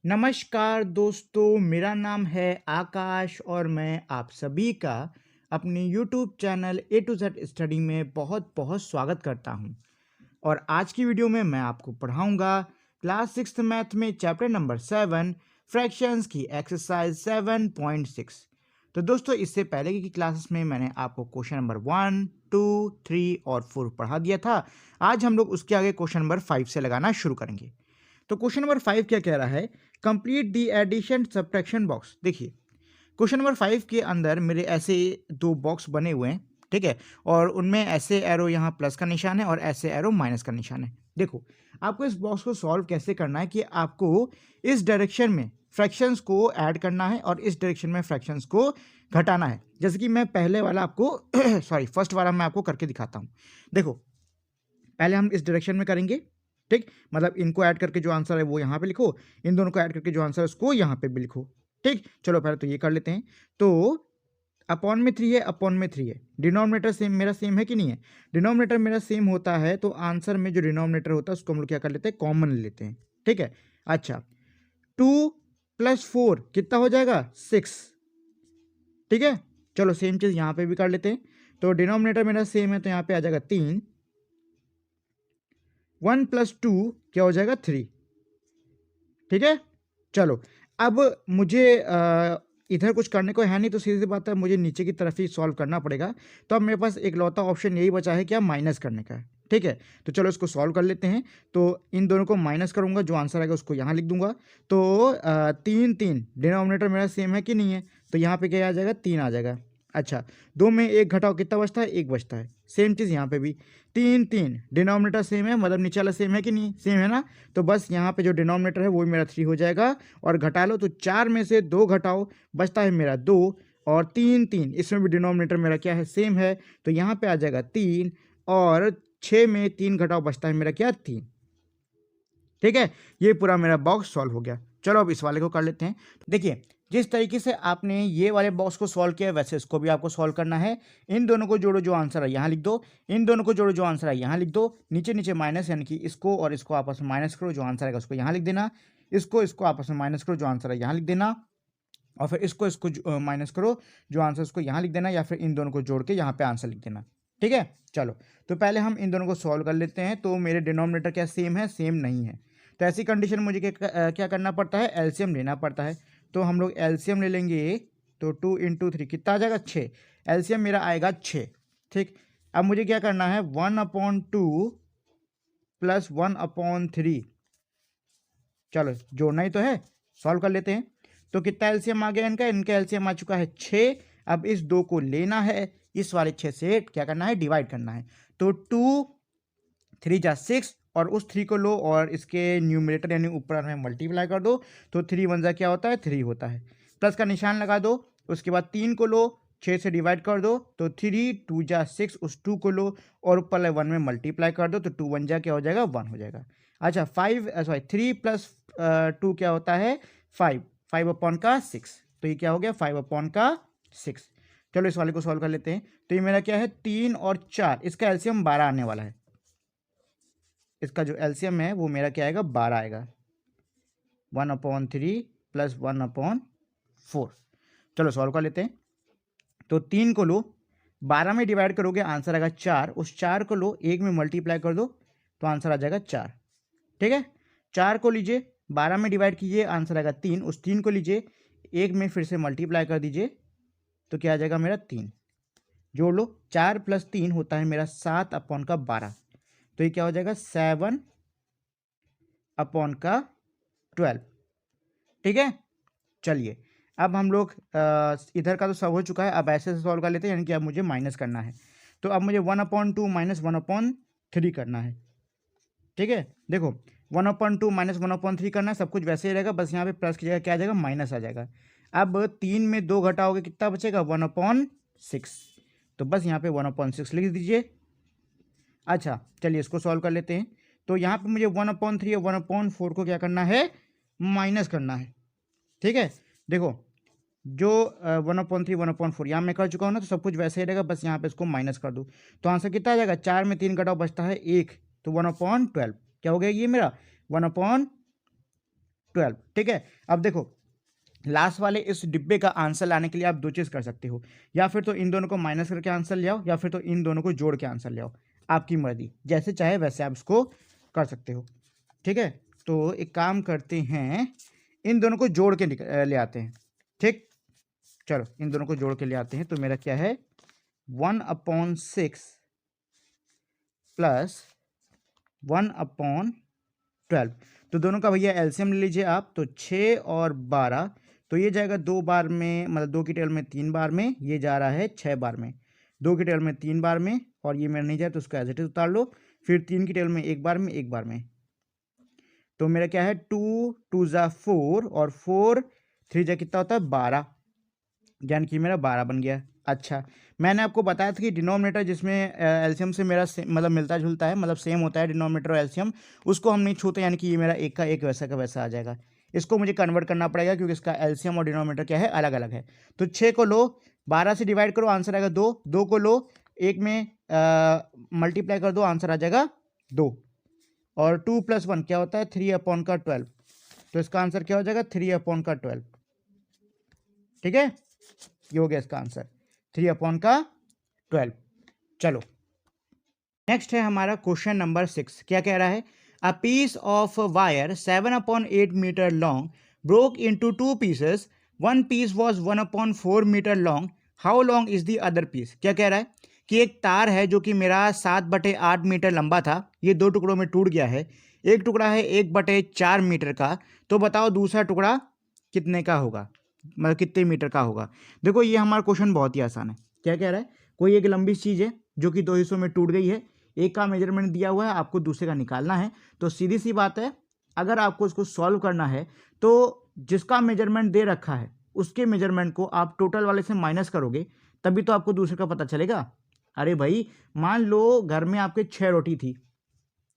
नमस्कार दोस्तों, मेरा नाम है आकाश और मैं आप सभी का अपने YouTube channel A to Z study में बहुत बहुत स्वागत करता हूं। और आज की वीडियो में मैं आपको पढ़ाऊंगा क्लास 6th मैथ में चैप्टर नंबर 7 फ्रैक्शंस की एक्सरसाइज 7.6। तो दोस्तों, इससे पहले की क्लासेस में मैंने आपको क्वेश्चन नंबर 1, 2, 3 और 4 पढ़ा दिया था। आज हम लोग उसके आगे क्वेश्चन नंबर 5 से लगाना शुरू करेंगे। तो क्वेश्चन नंबर 5 क्या कह रहा है? Complete the addition subtraction box. देखिए, क्वेश्चन नंबर 5 के अंदर मेरे ऐसे दो बॉक्स बने हुए हैं, ठीक है। और उनमें ऐसे एरो यहाँ प्लस का निशान है और ऐसे एरो माइनस का निशान है। देखो, आपको इस बॉक्स को सॉल्व कैसे करना है कि आपको इस डायरेक्शन में फ्रैक्शंस को ऐड करना है और इस डायरेक्शन में फ्रैक्शंस को घटाना है। जैसे कि मैं पहले वाला आपको सॉरी फर्स्ट वाला मैं आपको करके दिखाता हूँ। देखो, पहले हम इस डायरेक्शन में करेंगे, ठीक। मतलब इनको ऐड करके जो आंसर है वो यहाँ पे लिखो, इन दोनों को ऐड करके जो आंसर है उसको यहाँ पे भी लिखो, ठीक। चलो पहले तो ये कर लेते हैं। तो अपॉन में 3 है, अपॉन में 3 है। डिनोमिनेटर सेम मेरा सेम है कि नहीं है? डिनोमिनेटर मेरा सेम होता है तो आंसर में जो डिनोमिनेटर होता है उसको हम लोग क्या कर लेते हैं, कॉमन ले लेते हैं, ठीक है। अच्छा, 2 + 4 कितना हो जाएगा? 6, ठीक है। चलो सेम चीज यहाँ पे भी कर लेते हैं। तो डिनोमिनेटर मेरा सेम है तो यहाँ पे आ जाएगा 3। 1 + 2 क्या हो जाएगा? 3, ठीक है। चलो, अब मुझे इधर कुछ करने को है नहीं तो सीधी सी बात है, मुझे नीचे की तरफ ही सॉल्व करना पड़ेगा। तो अब मेरे पास एक लौता ऑप्शन यही बचा है, क्या? माइनस करने का, ठीक है। तो चलो इसको सॉल्व कर लेते हैं। तो इन दोनों को माइनस करूंगा, जो आंसर आएगा उसको यहाँ लिख दूंगा। तो 3 डिनोमिनेटर मेरा सेम है कि नहीं है? तो यहाँ पे क्या आ जाएगा? 3 आ जाएगा। अच्छा, 2 में 1 घटाओ, कितना बचता है? 1 बचता है। सेम चीज़ यहाँ पे भी 3 डिनोमिनेटर सेम है, मतलब नीचे वाला सेम है कि नहीं? सेम है ना। तो बस यहाँ पे जो डिनोमिनेटर है वो मेरा 3 हो जाएगा और घटा लो तो 4 में से 2 घटाओ, बचता है मेरा 2। और 3 इसमें भी डिनोमिनेटर मेरा क्या है? सेम है। तो यहाँ पे आ जाएगा 3 और 6 में 3 घटाओ, बचता है मेरा क्या? 3, ठीक है। ये पूरा मेरा बॉक्स सॉल्व हो गया। चलो अब इस वाले को कर लेते हैं। देखिए, जिस तरीके से आपने ये वाले बॉक्स को सॉल्व किया वैसे इसको भी आपको सॉल्व करना है। इन दोनों को जोड़ो, जो आंसर है यहाँ लिख दो। इन दोनों को जोड़ो, जो आंसर है यहाँ लिख दो। नीचे नीचे माइनस, यानी कि इसको और इसको आपस में माइनस करो, जो आंसर आएगा उसको यहाँ लिख देना। इसको इसको आपस में माइनस करो, जो आंसर है यहाँ लिख देना। और फिर इसको इसको माइनस करो, जो आंसर उसको यहाँ लिख देना, या फिर इन दोनों को जोड़ के यहाँ पे आंसर लिख देना, ठीक है। चलो, तो पहले हम इन दोनों को सॉल्व कर लेते हैं। तो मेरे डिनोमिनेटर क्या सेम है? सेम नहीं है। तो ऐसी कंडीशन मुझे क्या करना पड़ता है? एलसीएम लेना पड़ता है। तो हम लोग एलसीएम ले लेंगे। तो 2 × 3 कितना आ जाएगा? 6। एलसीएम मेरा आएगा 6, ठीक। अब मुझे क्या करना है? 1/2 + 1/3। चलो, जोड़ना ही तो है, सॉल्व कर लेते हैं। तो कितना एलसीएम आ गया इनका? इनका एलसीएम आ चुका है 6। अब इस 2 को लेना है, इस वाले 6 से क्या करना है? डिवाइड करना है। तो 2 3 जा 6 और उस 3 को लो और इसके न्यूमरेटर यानी ऊपर में मल्टीप्लाई कर दो। तो 3 1 जा क्या होता है? 3 होता है। प्लस का निशान लगा दो। उसके बाद 3 को लो, 6 से डिवाइड कर दो। तो 3 2 जा 6, उस 2 को लो और ऊपर वाले 1 में मल्टीप्लाई कर दो। तो 2 1 जा क्या हो जाएगा? 1 हो जाएगा। अच्छा, 3 + 2 क्या होता है? 5। 5/6। तो ये क्या हो गया? 5/6। चलो इस वाले को सॉल्व कर लेते हैं। तो ये मेरा क्या है? 3 और 4, इसका एलसीएम 12 आने वाला है। इसका जो एलसीएम है वो मेरा क्या आएगा? 12 आएगा। 1/3 + 1/4। चलो सॉल्व कर लेते हैं। तो 3 को लो, 12 में डिवाइड करोगे, आंसर आएगा 4। उस 4 को लो, 1 में मल्टीप्लाई कर दो तो आंसर आ जाएगा 4, ठीक है। 4 को लीजिए, 12 में डिवाइड कीजिए, आंसर आएगा 3। उस 3 को लीजिए, 1 में फिर से मल्टीप्लाई कर दीजिए तो क्या आ जाएगा मेरा? 3। जोड़ लो, 4 + 3 होता है मेरा 7/12। तो ये क्या हो जाएगा? 7/12, ठीक है। चलिए, अब हम लोग इधर का तो सब हो चुका है, अब ऐसे से सॉल्व कर लेते हैं, यानी कि अब मुझे माइनस करना है। तो अब मुझे 1/2 - 1/3 करना है, ठीक है। देखो, 1/2 - 1/3 करना है, सब कुछ वैसे ही रहेगा, बस यहाँ पे प्लस की जगह क्या आ जाएगा? माइनस आ जाएगा। अब 3 में 2 घटाओगे, कितना बचेगा? 1/6। तो बस यहाँ पे 1/6 लिख दीजिए। अच्छा, चलिए इसको सॉल्व कर लेते हैं। तो यहाँ पे मुझे 1/3 और 1/4 को क्या करना है? माइनस करना है, ठीक है। देखो, जो 1/3 1/4 यहाँ मैं कर चुका हूँ ना, तो सब कुछ वैसे ही रहेगा, बस यहाँ पे इसको माइनस कर दूँ तो आंसर कितना आ जाएगा? 4 में 3 घटाओ, बचता है 1। तो 1/12 क्या हो गया ये मेरा? 1/12 12। ठीक है, अब देखो लास्ट वाले इस डिब्बे का आंसर लाने के लिए आप दो चीज़ कर सकते हो, या फिर तो इन दोनों को माइनस करके आंसर ले आओ, या फिर तो इन दोनों को जोड़ के आंसर ले आओ। आपकी मर्जी, जैसे चाहे वैसे आप इसको कर सकते हो। ठीक है, तो एक काम करते हैं, इन दोनों को जोड़ के ले आते हैं। ठीक, चलो इन दोनों को जोड़ के ले आते हैं। तो मेरा क्या है, 1/6 प्लस 1/12। तो दोनों का भैया एलसीएम ले लीजिए आप, तो 6 और 12, तो ये जाएगा 2 बार में, मतलब 2 की टेबल में 3 बार में, ये जा रहा है 6 बार में, 2 की टेबल में 3 बार में, और ये मेरा नहीं जाए तो उसको एज इट इज उतार लो। फिर 3 की टेबल में 1 बार में, 1 बार में। तो मेरा क्या है, 2 2 ज़ा 4 और 4 3 जा कितना होता है 12, यानी कि मेरा 12 बन गया। अच्छा, मैंने आपको बताया था कि डिनोमिनेटर जिसमें एलसीएम से मेरा मतलब मिलता जुलता है, मतलब सेम होता है डिनोमिनेटर और एलसीएम, उसको हम नहीं छूते, यानी कि ये मेरा एक का एक वैसा का वैसा आ जाएगा। इसको मुझे कन्वर्ट करना पड़ेगा क्योंकि इसका एलसीएम और डिनोमिनेटर क्या है, अलग अलग है। तो 6 को लो, 12 से डिवाइड करो, आंसर आएगा 2, 2 को लो, एक में मल्टीप्लाई कर दो, आंसर आ जाएगा 2, और 2 + 1 क्या होता है, 3/12। तो इसका आंसर क्या हो जाएगा, 3/12। ठीक है, ये हो गया इसका आंसर, 3/12। चलो नेक्स्ट है हमारा क्वेश्चन नंबर 6। क्या कह रहा है, a piece of wire 7/8 metre long broke into 2 pieces, one piece was 1/4 metre long, how long is the other piece. क्या कह रहा है कि एक तार है जो कि मेरा 7/8 मीटर लंबा था, ये दो टुकड़ों में टूट गया है, एक टुकड़ा है 1/4 मीटर का, तो बताओ दूसरा टुकड़ा कितने का होगा, मतलब कितने मीटर का होगा। देखो ये हमारा क्वेश्चन बहुत ही आसान है। क्या कह रहा है, कोई एक लंबी चीज़ है जो कि दो हिस्सों में टूट गई है, एक का मेजरमेंट दिया हुआ है, आपको दूसरे का निकालना है। तो सीधी सी बात है, अगर आपको इसको सॉल्व करना है तो जिसका मेजरमेंट दे रखा है उसके मेजरमेंट को आप टोटल वाले से माइनस करोगे, तभी तो आपको दूसरे का पता चलेगा। अरे भाई, मान लो घर में आपके 6 रोटी थी,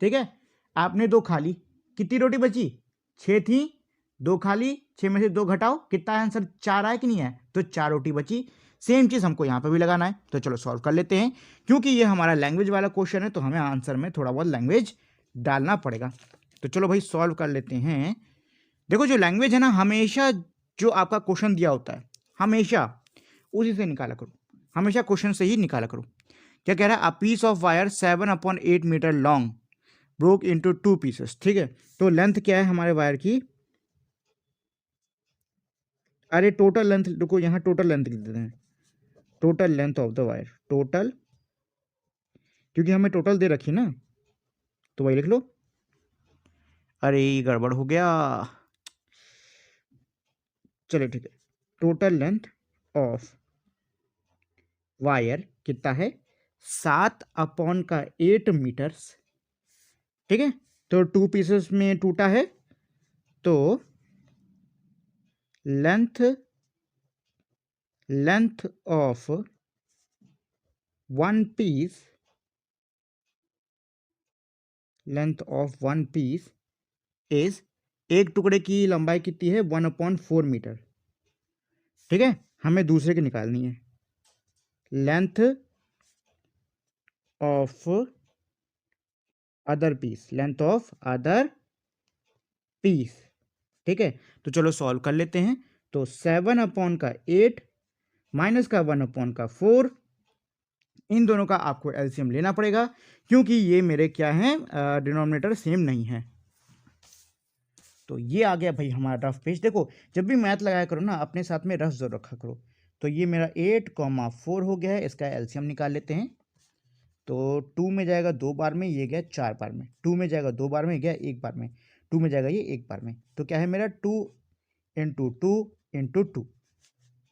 ठीक है, आपने 2 खा ली, कितनी रोटी बची, 6 थी, 2 खा ली, 6 में से 2 घटाओ, कितना आंसर 4 आया कि नहीं है, तो 4 रोटी बची। सेम चीज़ हमको यहाँ पे भी लगाना है। तो चलो सॉल्व कर लेते हैं, क्योंकि ये हमारा लैंग्वेज वाला क्वेश्चन है तो हमें आंसर में थोड़ा बहुत लैंग्वेज डालना पड़ेगा। तो चलो भाई सॉल्व कर लेते हैं। देखो जो लैंग्वेज है ना, हमेशा जो आपका क्वेश्चन दिया होता है हमेशा उसी से निकाला करो, हमेशा क्वेश्चन से ही निकाला करो। क्या कह रहा है, a piece of wire 7/8 metre long broke into 2 pieces. ठीक है, तो लेंथ क्या है हमारे वायर की, अरे टोटल लेंथ, रुको यहाँ टोटल लेंथ लिख देते हैं, total length of the wire, total, क्योंकि हमें टोटल दे रखी ना, तो वही लिख लो। अरे गड़बड़ हो गया, चलिए ठीक है, टोटल लेंथ ऑफ वायर कितना है, 7/8 मीटर्स। ठीक है, तो 2 पीसेस में टूटा है, तो length length of one piece, length of one piece is, एक टुकड़े की लंबाई कितनी है, 1/4 मीटर। ठीक है, हमें दूसरे की निकालनी है, length of other piece, length of other piece. ठीक है, तो चलो सॉल्व कर लेते हैं। तो 7/8 माइनस का 1/4, इन दोनों का आपको एलसीएम लेना पड़ेगा, क्योंकि ये मेरे क्या हैं, डिनोमिनेटर सेम नहीं है। तो ये आ गया भाई हमारा रफ पेज। देखो जब भी मैथ लगाया करो ना, अपने साथ में रफ जरूर रखा करो। तो ये मेरा 8,4 हो गया है, इसका एलसीएम निकाल लेते हैं। तो 2 में जाएगा 2 बार में, ये गया 4 बार में, 2 में जाएगा 2 बार में, गया 1 बार में, 2 में जाएगा ये 1 बार में। तो क्या है मेरा 2 × 2 × 2,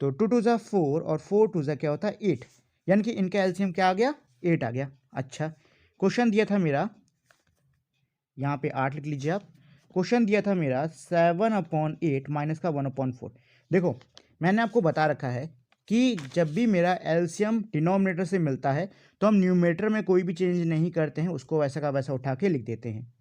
तो 2 2 ज़ा 4 और 4 2 ज़ा क्या होता है 8, यानी कि इनका एलसीएम क्या आ गया, 8 आ गया। अच्छा, क्वेश्चन दिया था मेरा, यहाँ पे 8 लिख लीजिए आप, क्वेश्चन दिया था मेरा 7/8 माइनस का 1/4। देखो मैंने आपको बता रखा है कि जब भी मेरा एलसीएम डिनोमिनेटर से मिलता है तो हम न्यूमरेटर में कोई भी चेंज नहीं करते हैं, उसको वैसा का वैसा उठा के लिख देते हैं।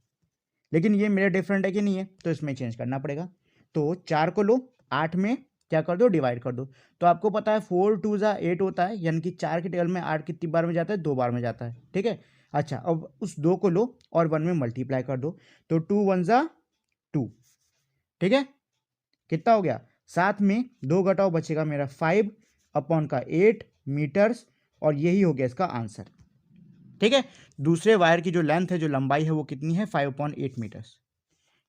लेकिन ये मेरा डिफरेंट है कि नहीं है, तो इसमें चेंज करना पड़ेगा। तो 4 को लो, 8 में क्या कर दो, डिवाइड कर दो। तो आपको पता है 4 2 ज़ा 8 होता है, यानी कि 4 के टेबल में 8 कितनी बार में जाता है, 2 बार में जाता है। ठीक है, अच्छा अब उस 2 को लो और 1 में मल्टीप्लाई कर दो, तो 2 1 ज़ा 2, ठीक है, कितना हो गया, साथ में 2 घटाओ बचेगा मेरा 5/8 मीटर्स, और यही हो गया इसका आंसर। ठीक है, दूसरे वायर की जो लेंथ है, जो लंबाई है, वो कितनी है, 5/8 मीटर्स।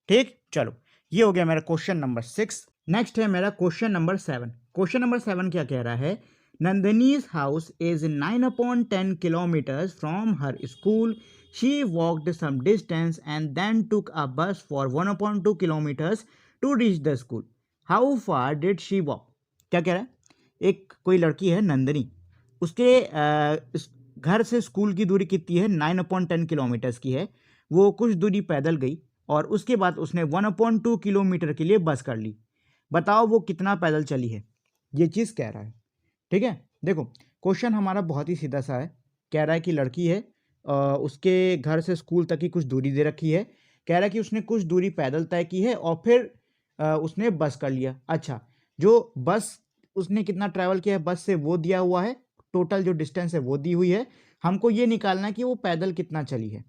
ठीक, चलो ये हो गया मेरा क्वेश्चन नंबर 6। नेक्स्ट है मेरा क्वेश्चन नंबर 7। क्वेश्चन नंबर 7 क्या कह रहा है, Nandini's house is 9/10 kilometres from her school, she walked some distance and then took a bus for 1/2 kilometres to reach the school, how far did she walk. क्या कह रहा है, एक कोई लड़की है नंदनी, उसके घर से स्कूल की दूरी कितनी है, 9/10 किलोमीटर्स की है, वो कुछ दूरी पैदल गई और उसके बाद उसने 1/2 किलोमीटर के लिए बस कर ली, बताओ वो कितना पैदल चली है, ये चीज़ कह रहा है। ठीक है, देखो क्वेश्चन हमारा बहुत ही सीधा सा है, कह रहा है कि लड़की है, उसके घर से स्कूल तक की कुछ दूरी दे रखी है, कह रहा है कि उसने कुछ दूरी पैदल तय की है और फिर उसने बस कर लिया। अच्छा, जो बस उसने कितना ट्रैवल किया है बस से वो दिया हुआ है, टोटल जो डिस्टेंस है वो दी हुई है, हमको ये निकालना है कि वो पैदल कितना चली है।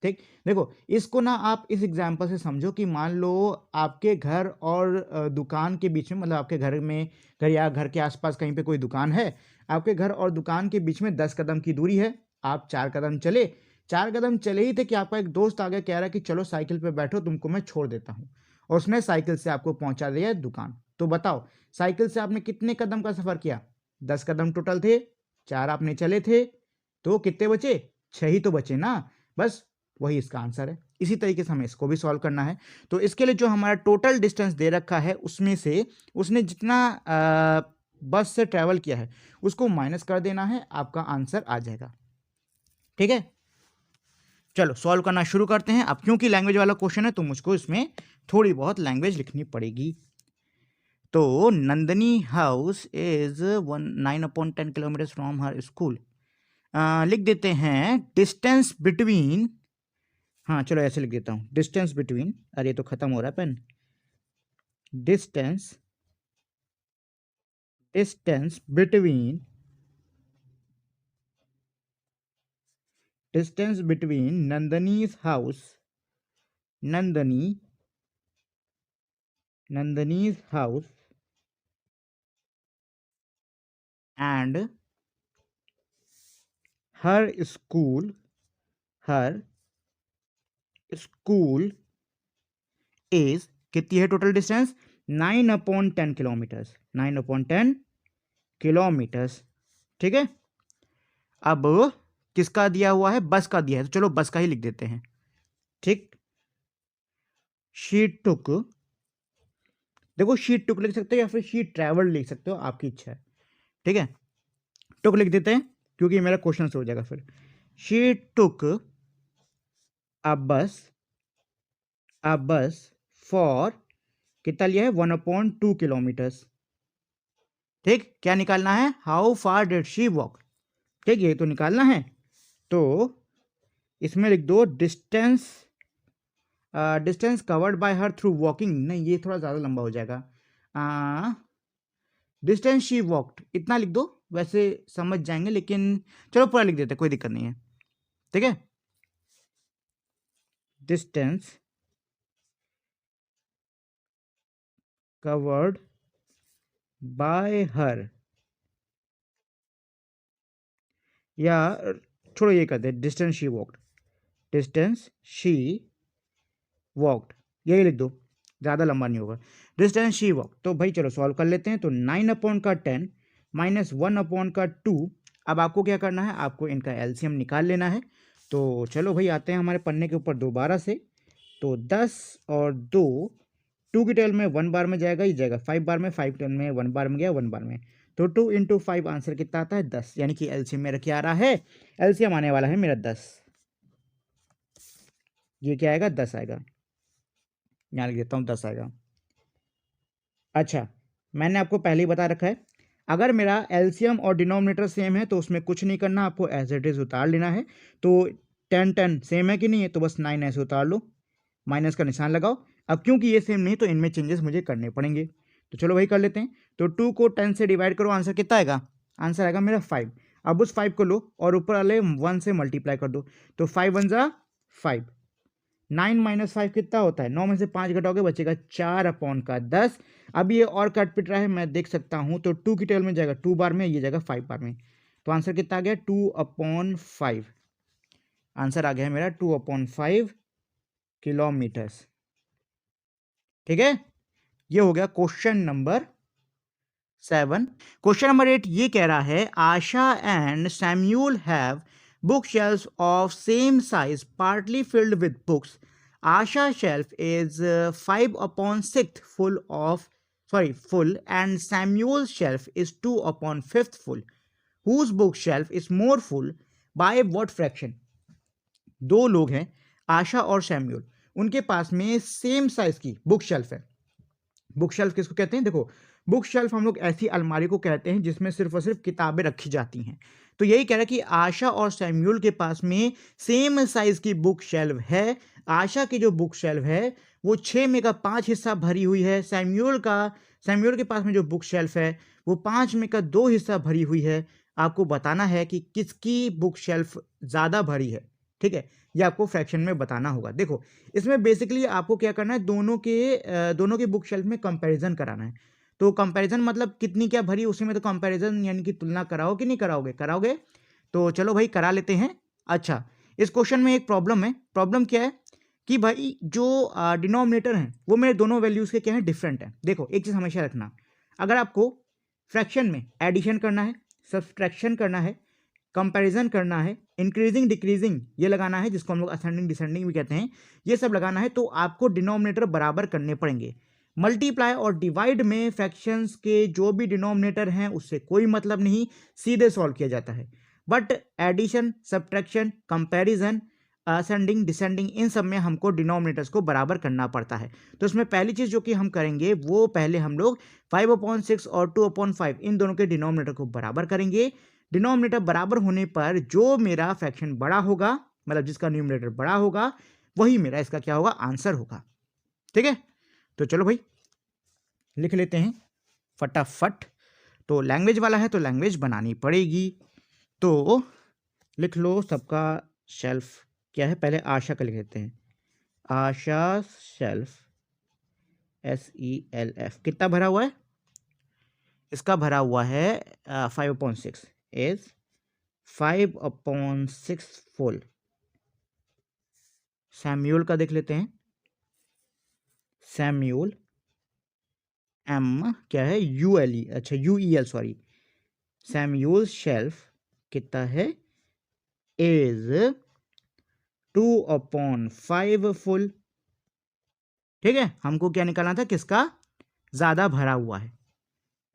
ठीक, देखो इसको ना आप इस एग्जाम्पल से समझो कि मान लो आपके घर और दुकान के बीच में, मतलब आपके घर में, घर या घर के आसपास कहीं पे कोई दुकान है, आपके घर और दुकान के बीच में 10 कदम की दूरी है, आप 4 कदम चले, 4 कदम चले ही थे कि आपका एक दोस्त आ गया, कह रहा है कि चलो साइकिल पे बैठो, तुमको मैं छोड़ देता हूँ, और उसने साइकिल से आपको पहुंचा दिया दुकान। तो बताओ साइकिल से आपने कितने कदम का सफर किया, 10 कदम टोटल थे, 4 आपने चले थे, तो कितने बचे, 6 ही तो बचे ना, बस वही इसका आंसर है। इसी तरीके से हमें इसको भी सॉल्व करना है। तो इसके लिए जो हमारा टोटल डिस्टेंस दे रखा है उसमें से उसने जितना बस से ट्रैवल किया है उसको माइनस कर देना है, आपका आंसर आ जाएगा। ठीक है, चलो सॉल्व करना शुरू करते हैं। अब क्योंकि लैंग्वेज वाला क्वेश्चन है तो मुझको इसमें थोड़ी बहुत लैंग्वेज लिखनी पड़ेगी। तो Nandini house is 9/10 kilometre from her school, लिख देते हैं डिस्टेंस बिटवीन, हाँ चलो ऐसे लिख देता हूँ, डिस्टेंस बिटवीन, अरे तो खत्म हो रहा है pen, distance distance between, distance between Nandini's house, Nandini Nandini's house and her school, her school is, कितनी है टोटल डिस्टेंस, 9/10 किलोमीटर्स, 9/10 किलोमीटर्स। ठीक है, अब किसका दिया हुआ है, बस का दिया है, तो चलो बस का ही लिख देते हैं। ठीक, शी टुक, देखो शी टुक लिख सकते हो या फिर शी ट्रैवल लिख सकते हो, आपकी इच्छा है। ठीक है, टुक लिख देते हैं क्योंकि मेरा क्वेश्चन से हो जाएगा फिर। She took a bus for, कितना लिया है, 1/2 किलोमीटर्स। ठीक, क्या निकालना है, how far did she walk. ठीक, ये तो निकालना है, तो इसमें लिख दो distance, distance covered by her through walking, नहीं ये थोड़ा ज़्यादा लंबा हो जाएगा, डिस्टेंस शी वॉक्ड इतना लिख दो, वैसे समझ जाएंगे, लेकिन चलो पूरा लिख देते, कोई दिक्कत नहीं है। ठीक है, डिस्टेंस कवर्ड बाय हर, या छोड़ो ये कहते हैं distance she walked, distance she walked, यही लिख दो, ज़्यादा लंबा नहीं होगा, डिस्टेंस शी वॉक। तो भाई चलो सॉल्व कर लेते हैं। तो 9/10 माइनस 1/2, अब आपको क्या करना है, आपको इनका एलसीएम निकाल लेना है। तो चलो भाई आते हैं हमारे पन्ने के ऊपर दोबारा से। तो 10 और 2, 2 की टेबल में 1 बार में जाएगा, ही जाएगा 5 बार में, 5 टेबल में 1 बार में गया, 1 बार में, तो 2 × 5 आंसर कितना आता है, 10, यानी कि एलसीएम मेरा क्या आ रहा है, एलसीएम आने वाला है मेरा 10, ये क्या आएगा, 10 आएगा, यहाँ लिख देता हूँ 10 आएगा। अच्छा, मैंने आपको पहले ही बता रखा है, अगर मेरा एलसीएम और डिनोमिनेटर सेम है तो उसमें कुछ नहीं करना, आपको एज इट इज उतार लेना है। तो 10 10 सेम है कि नहीं है, तो बस 9 ऐसे उतार लो, माइनस का निशान लगाओ। अब क्योंकि ये सेम नहीं तो इनमें चेंजेस मुझे करने पड़ेंगे, तो चलो वही कर लेते हैं। तो 2 को 10 से डिवाइड करो, आंसर कितना आएगा, आंसर आएगा मेरा 5। अब उस 5 को लो और ऊपर वाले 1 से मल्टीप्लाई कर दो, तो 5 × 1 = 5, 9 माइनस 5 कितना होता है, 9 में से 5 घटाओगे बचेगा 4/10। अब ये और कट पिट रहा है, मैं देख सकता हूँ, तो 2 की टेबल में जाएगा 2 बार में, ये जाएगा 5 बार में, तो आंसर कितना आ गया 2/5। आंसर आ गया है मेरा 2/5 किलोमीटर्स। ठीक है, ये हो गया क्वेश्चन नंबर 7। क्वेश्चन नंबर 8 ये कह रहा है Asha and Samuel have book shelf of same size partly filled with books. Asha shelf is 5/6 full and Samuel's shelf is 2/5 full. Whose bookshelf is more full by what fraction? दो लोग हैं, आशा और Samuel, उनके पास में सेम साइज की book shelf है। Book shelf किसको कहते हैं, देखो बुक शेल्फ हम लोग ऐसी अलमारी को कहते हैं जिसमें सिर्फ और सिर्फ किताबें रखी जाती हैं। तो यही कह रहा है कि आशा और सैम्यूल के पास में सेम साइज की बुक शेल्फ है। आशा की जो बुक शेल्फ है वो 6 में का 5 हिस्सा भरी हुई है। सैम्यूल के पास में जो बुक शेल्फ है वो 5 में का 2 हिस्सा भरी हुई है। आपको बताना है कि किसकी बुक शेल्फ ज़्यादा भरी है। ठीक है, ये आपको फ्रैक्शन में बताना होगा। देखो इसमें बेसिकली आपको क्या करना है, दोनों के बुक शेल्फ में कंपैरिजन कराना है। तो कंपैरिजन मतलब कितनी क्या भरी, उसी में तो कंपैरिजन यानी कि तुलना कराओ कि नहीं कराओगे, कराओगे। तो चलो भाई करा लेते हैं। अच्छा, इस क्वेश्चन में एक प्रॉब्लम है। प्रॉब्लम क्या है कि भाई जो डिनोमिनेटर हैं वो मेरे दोनों वैल्यूज के क्या है, डिफरेंट है। देखो एक चीज़ हमेशा रखना, अगर आपको फ्रैक्शन में एडिशन करना है, सब्सट्रैक्शन करना है, कंपैरिजन करना है, इंक्रीजिंग डिक्रीजिंग ये लगाना है, जिसको हम लोग असेंडिंग डिसेंडिंग भी कहते हैं, ये सब लगाना है, तो आपको डिनोमिनेटर बराबर करने पड़ेंगे। मल्टीप्लाई और डिवाइड में फ्रैक्शंस के जो भी डिनोमिनेटर हैं उससे कोई मतलब नहीं, सीधे सॉल्व किया जाता है। But addition, subtraction, comparison, ascending descending, इन सब में हमको डिनोमिनेटर्स को बराबर करना पड़ता है। तो इसमें पहली चीज़ जो कि हम करेंगे वो पहले हम लोग 5/6 और 2/5 इन दोनों के डिनोमिनेटर को बराबर करेंगे। डिनोमिनेटर बराबर होने पर जो मेरा फ्रैक्शन बड़ा होगा, मतलब जिसका न्यूमरेटर बड़ा होगा, वही मेरा इसका क्या होगा, आंसर होगा। ठीक है, तो चलो भाई लिख लेते हैं फटाफट। तो लैंग्वेज वाला है तो लैंग्वेज बनानी पड़ेगी, तो लिख लो सबका शेल्फ क्या है। पहले आशा का लिख लेते हैं, आशा शेल्फ SELF कितना भरा हुआ है, इसका भरा हुआ है 5/6 इज 5/6 फुल। सैम्यूल का देख लेते हैं, सैम्यूल क्या है, ULE, अच्छा UEL सॉरी, सैम्यूल शेल्फ कितना है, इज 2/5 फुल। ठीक है, हमको क्या निकालना था, किसका ज्यादा भरा हुआ है।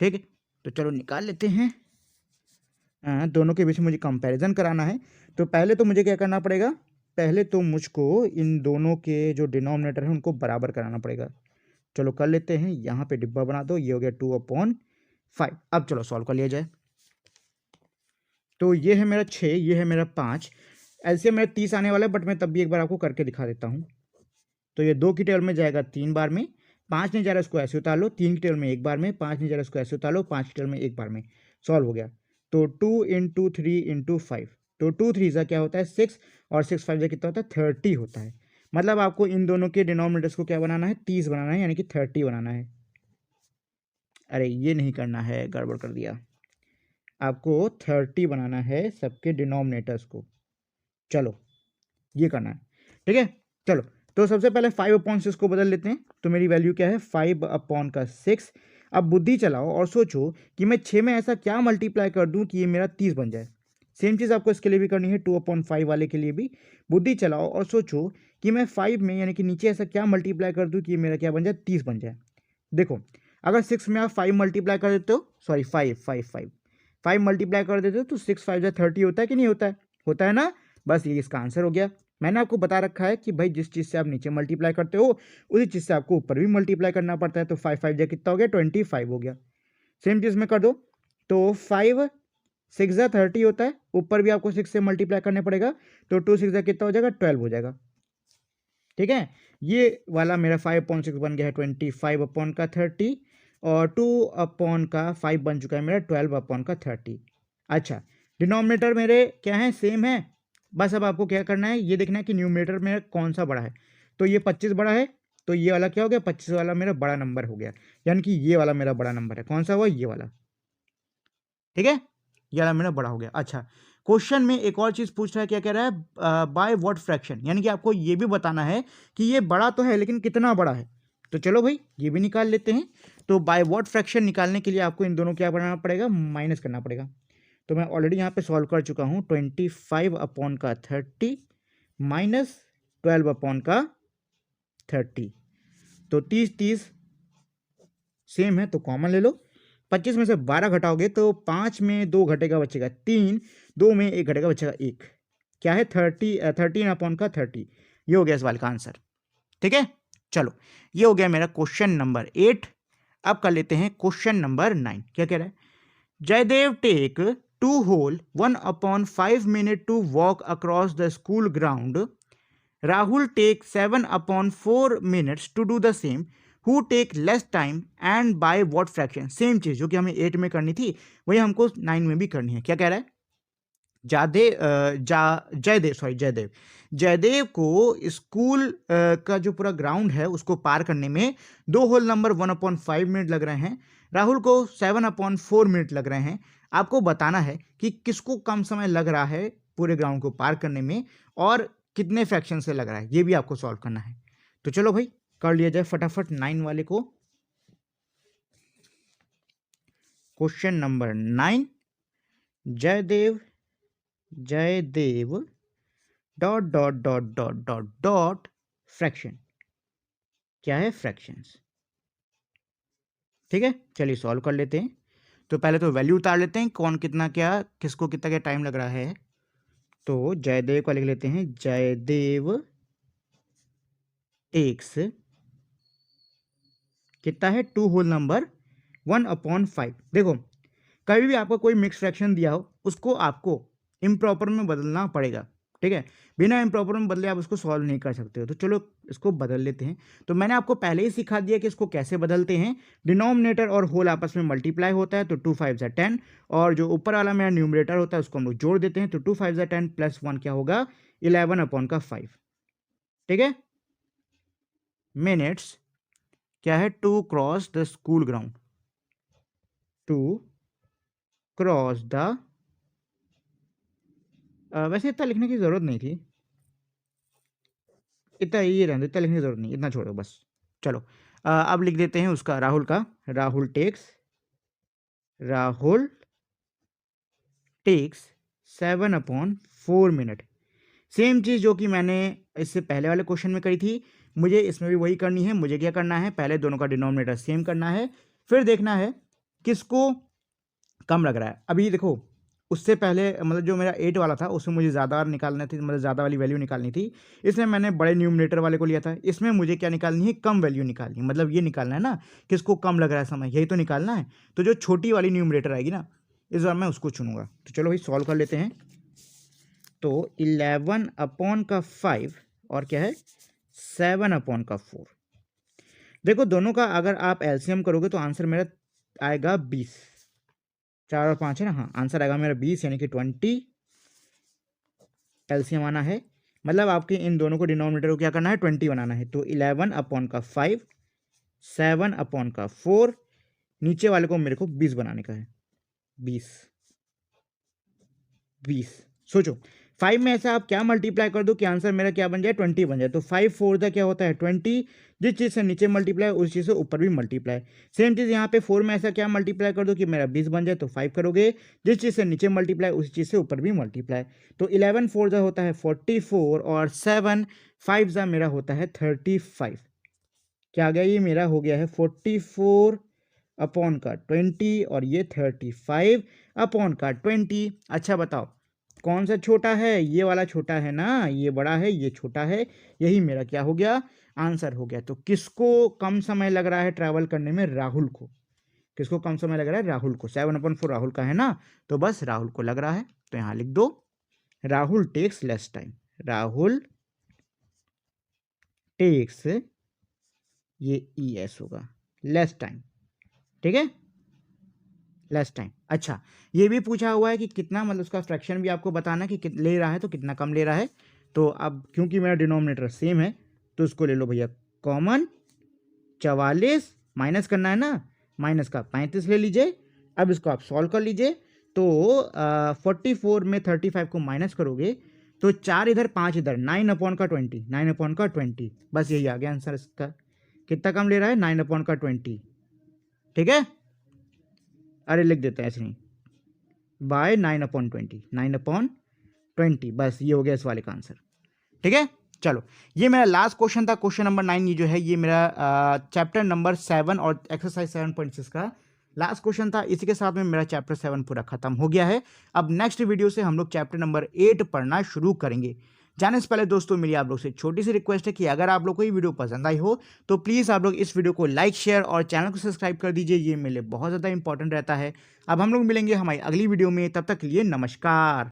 ठीक है, तो चलो निकाल लेते हैं। दोनों के बीच में मुझे कंपैरिजन कराना है, तो पहले तो मुझे क्या करना पड़ेगा, पहले तो मुझको इन दोनों के जो डिनोमिनेटर हैं उनको बराबर कराना पड़ेगा। चलो कर लेते हैं, यहाँ पे डिब्बा बना दो, ये हो गया 2/5। अब चलो सॉल्व कर लिया जाए। तो ये है मेरा 6, ये है मेरा 5, ऐसे मेरा 30 आने वाला है, बट मैं तब भी एक बार आपको करके दिखा देता हूँ। तो ये 2 की टेबल में जाएगा 3 बार में, 5 नहीं जा रहा इसको ऐसे उतार लो, 3 की टेबल में 1 बार में, 5 नहीं जा रहा इसको ऐसे उतार लो, 5 की टेबल में 1 बार में, सॉल्व हो गया। तो 2 × 3 × 5, तो 2 3 ज़ा क्या होता है 6, और 6 5 ज़ा कितना होता है 30 होता है। मतलब आपको इन दोनों के डिनोमिनेटर्स को क्या बनाना है, 30 बनाना है, यानी कि 30 बनाना है। अरे ये नहीं करना है, गड़बड़ कर दिया, आपको 30 बनाना है सबके डिनोमिनेटर्स को। चलो ये करना है, ठीक है। चलो तो सबसे पहले 5/6 को बदल लेते हैं, तो मेरी वैल्यू क्या है 5/6। अब बुद्धि चलाओ और सोचो कि मैं 6 में ऐसा क्या मल्टीप्लाई कर दूं कि ये मेरा 30 बन जाए। सेम चीज़ आपको इसके लिए भी करनी है, 2/5 वाले के लिए भी बुद्धि चलाओ और सोचो कि मैं 5 में यानी कि नीचे ऐसा क्या मल्टीप्लाई कर दूं कि ये मेरा क्या बन जाए 30 बन जाए। देखो अगर 6 में आप 5 मल्टीप्लाई कर देते हो, सॉरी 5 मल्टीप्लाई कर देते हो तो 6 5 30 होता है कि नहीं होता है, होता है ना। बस ये इसका आंसर हो गया। मैंने आपको बता रखा है कि भाई जिस चीज़ से आप नीचे मल्टीप्लाई करते हो उसी चीज़ से आपको ऊपर भी मल्टीप्लाई करना पड़ता है। तो 5 5 कितना हो गया 25 हो गया। सेम चीज़ में कर दो, तो 5 6 30 होता है, ऊपर भी आपको 6 से मल्टीप्लाई करने पड़ेगा, तो 2 6 कितना हो जाएगा 12 हो जाएगा। ठीक है, ये वाला मेरा 5/6 बन गया है 25/30, और 2/5 बन चुका है मेरा 12/30। अच्छा, डिनोमिनेटर मेरे क्या है, सेम है। बस अब आपको क्या करना है, ये देखना है कि न्यूमरेटर में कौन सा बड़ा है। तो ये 25 बड़ा है, तो ये वाला क्या हो गया, 25 वाला मेरा बड़ा नंबर हो गया, यानी कि ये वाला मेरा बड़ा नंबर है। कौन सा हुआ, ये वाला, ठीक है, ये वाला मेरा बड़ा हो गया। अच्छा, क्वेश्चन में एक और चीज पूछ रहा है, क्या कह रहा है, बाय व्हाट फ्रैक्शन, यानी कि आपको ये भी बताना है कि ये बड़ा तो है लेकिन कितना बड़ा है। तो चलो भाई ये भी निकाल लेते हैं। तो बाय व्हाट फ्रैक्शन निकालने के लिए आपको इन दोनों क्या बनाना पड़ेगा, माइनस करना पड़ेगा। तो मैं ऑलरेडी यहाँ पे सॉल्व कर चुका हूँ। 25 अपॉन का 30 माइनस 12 अपॉन का 30, तो 30 सेम है तो कॉमन ले लो। 25 में से 12 घटाओगे तो 5 में 2 घटेगा बचेगा 3, 2 में 1 घटेगा बचेगा 1, क्या है 13 अपॉन का 30। ये हो गया इस वाले का आंसर, ठीक है। चलो ये हो गया मेरा क्वेश्चन नंबर 8। अब कर लेते हैं क्वेश्चन नंबर 9। क्या कह रहा है, Jaydev take 2 whole 1/5 minute to walk across the school ground. Rahul take 7/4 minutes to do the same. Who take less time and by what fraction? Same चीज जो कि हमें 8 में करनी थी वही हमको 9 में भी करनी है। क्या कह रहा है, जयदेव को स्कूल का जो पूरा ग्राउंड है उसको पार करने में 2 होल नंबर 1/5 मिनट लग रहे हैं, राहुल को 7/4 मिनट लग रहे हैं। आपको बताना है कि किसको कम समय लग रहा है पूरे ग्राउंड को पार करने में और कितने फ्रैक्शन से लग रहा है, ये भी आपको सॉल्व करना है। तो चलो भाई कर लिया जाए फटाफट 9 वाले को। Question number 9, Jaidev dot dot dot dot dot dot fraction, क्या है फ्रैक्शंस, ठीक है। चलिए सॉल्व कर लेते हैं। तो पहले तो वैल्यू उतार लेते हैं, कौन कितना क्या किसको कितना क्या टाइम लग रहा है। तो जयदेव को लिख लेते हैं, जयदेव टेक्स कितना है 2 होल नंबर 1/5। देखो कभी भी आपको कोई मिक्स फ्रैक्शन दिया हो उसको आपको इम्प्रॉपर में बदलना पड़ेगा, ठीक है। बिना इम्प्रॉपर में बदले आप उसको सॉल्व नहीं कर सकते हो। तो चलो इसको बदल लेते हैं। तो मैंने आपको पहले ही सिखा दिया कि इसको कैसे बदलते हैं। डिनोमिनेटर और होल आपस में मल्टीप्लाई होता है तो 2 5 10, और जो ऊपर वाला मेरा न्यूमरेटर होता है उसको हम लोग जोड़ देते हैं तो 2 5 10 प्लस 1 क्या होगा 11/5, ठीक है। मिनट्स क्या है, to cross the school ground, to cross the, वैसे इतना लिखने की जरूरत नहीं थी, इतना ये रहने दो, इतना लिखने की जरूरत नहीं, इतना छोड़ो बस। चलो अब लिख देते हैं उसका, राहुल का, राहुल टेक्स 7/4 मिनट। सेम चीज़ जो कि मैंने इससे पहले वाले क्वेश्चन में करी थी, मुझे इसमें भी वही करनी है। मुझे क्या करना है, पहले दोनों का डिनोमिनेटर सेम करना है, फिर देखना है किसको कम लग रहा है। अभी देखो उससे पहले मतलब जो मेरा 8 वाला था उसमें मुझे ज़्यादा निकालना थी, मतलब ज़्यादा वाली वैल्यू निकालनी थी, इसमें मैंने बड़े न्यूमरेटर वाले को लिया था। इसमें मुझे क्या निकालनी है, कम वैल्यू निकालनी है, मतलब ये निकालना है ना किसको कम लग रहा है समय, यही तो निकालना है। तो जो छोटी वाली न्यूमरेटर आएगी ना इस बार मैं उसको चुनूंगा। तो चलो भाई सॉल्व कर लेते हैं। तो 11/5 और क्या है 7/4। देखो दोनों का अगर आप एलसीएम करोगे तो आंसर मेरा आएगा 20, 4 और 5 है ना, हाँ आंसर आएगा मेरा 20 यानी कि 20 एलसीएम आना है। मतलब आपके इन दोनों को डिनोमिनेटर को क्या करना है 20 बनाना है। तो 11/5 7/4, नीचे वाले को मेरे को 20 बनाने का है, 20। सोचो 5 में ऐसा आप क्या मल्टीप्लाई कर दो कि आंसर मेरा क्या बन जाए 20 बन जाए। तो 5 4 द क्या होता है 20, जिस चीज़ से नीचे मल्टीप्लाई उस चीज़ से ऊपर भी मल्टीप्लाई। सेम चीज़ यहाँ पे 4 में ऐसा क्या मल्टीप्लाई कर दो कि मेरा 20 बन जाए। तो 5 करोगे, जिस चीज़ से नीचे मल्टीप्लाई उस चीज़ से ऊपर भी मल्टीप्लाई। तो 11 4 द होता है 44 और 7 5 द मेरा होता है 35। क्या आ गया, ये मेरा हो गया है 44/20 और ये 35/20। अच्छा बताओ कौन सा छोटा है, ये वाला छोटा है ना, ये बड़ा है ये छोटा है, यही मेरा क्या हो गया आंसर हो गया। तो किसको कम समय लग रहा है ट्रैवल करने में, राहुल को। किसको कम समय लग रहा है, राहुल को। 7/4 राहुल का है ना, तो बस राहुल को लग रहा है। तो यहां लिख दो Rahul takes less time, Rahul takes, ये ES होगा लेस टाइम, ठीक है लेस टाइम। अच्छा ये भी पूछा हुआ है कि कितना, मतलब उसका फ्रैक्शन भी आपको बताना है कि ले रहा है तो कितना कम ले रहा है। तो अब क्योंकि मेरा डिनोमिनेटर सेम है तो उसको ले लो भैया कॉमन, 44 माइनस करना है ना, माइनस का 35 ले लीजिए। अब इसको आप सॉल्व कर लीजिए, तो 44 में 35 को माइनस करोगे तो 4 इधर 5 इधर, 9/20, 9/20, बस यही आ गया आंसर इसका। कितना कम ले रहा है, 9/20, ठीक है। अरे लिख देते हैं ऐसे नहीं, बाय 9/20, 9/20, बस ये हो गया इस वाले का आंसर, ठीक है। चलो ये मेरा लास्ट क्वेश्चन था, क्वेश्चन नंबर 9, ये जो है ये मेरा चैप्टर नंबर 7 और एक्सरसाइज 7.6 का लास्ट क्वेश्चन था। इसी के साथ में मेरा चैप्टर 7 पूरा खत्म हो गया है। अब नेक्स्ट वीडियो से हम लोग चैप्टर नंबर 8 पढ़ना शुरू करेंगे। जाने से पहले दोस्तों मेरी आप लोग से छोटी सी रिक्वेस्ट है कि अगर आप लोग को ये वीडियो पसंद आई हो तो प्लीज़ आप लोग इस वीडियो को लाइक, शेयर और चैनल को सब्सक्राइब कर दीजिए, ये मेरे लिए बहुत ज़्यादा इंपॉर्टेंट रहता है। अब हम लोग मिलेंगे हमारी अगली वीडियो में, तब तक के लिए नमस्कार।